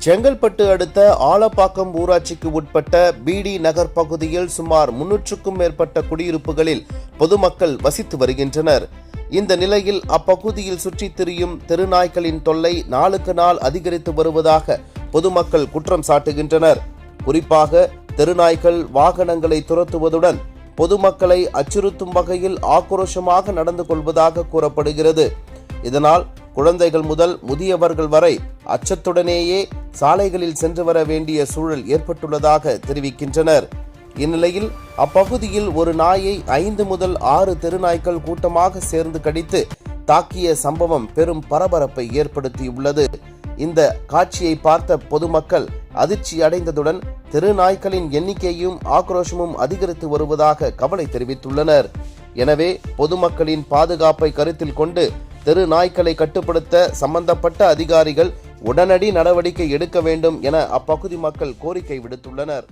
செங்கல்பட்டு அடுத்த ஆலப்பாக்கம் ஊராட்சிக்கு உட்பட்ட பிடி நகர் பகுதியில் சுமார் 300க்கும் மேற்பட்ட குடியிருப்புகளில் பொதுமக்கள் வசித்து வருகின்றனர். இந்த நிலையில் அப்பகுதியில் சுற்றித் திரியும் தெருநாய்களின் தொல்லை நாளுக்கு நாள் அதிகரித்து வருவதாக பொதுமக்கள் குற்றம் சாட்டுகின்றனர். குறிப்பாக தெருநாய்கள் வாகனங்களை துரத்துவதுடன் பொதுமக்களை அச்சுறுத்தும் வகையில் ஆக்ரோஷமாக நடந்து கொள்வதாக கூறப்படுகிறது. இதனால் குழந்தைகள் முதல் முதியவர்கள் வரை அச்சத்துடனேயே சாலைகளில் சென்று வர வேண்டிய சூழல் ஏற்பட்டுள்ளதாக தெரிவிக்கின்றனர். இந்நிலையில் அப்பகுதியில் ஒரு நாயை 5 முதல் 6 தெருநாய்கள் கூட்டமாக சேர்ந்து கடித்து தாக்கிய சம்பவம் பெரும் பரபரப்பை ஏற்படுத்தியுள்ளது. இந்த காட்சியை பார்த்த பொதுமக்கள் அதிர்ச்சி அடைந்ததுடன் தெருநாய்களின் எண்ணிக்கையும் ஆக்ரோஷமும் அதிகரித்து வருவதாக கவலை தெரிவித்துள்ளனர். எனவே பொதுமக்களின் பாதுகாப்பை கருத்தில் கொண்டு தெரு நாய்களை கட்டுப்படுத்த சம்பந்தப்பட்ட அதிகாரிகள் உடனடி நடவடிக்கை எடுக்க வேண்டும் என அப்பகுதி மக்கள் கோரிக்கை விடுத்துள்ளனர்.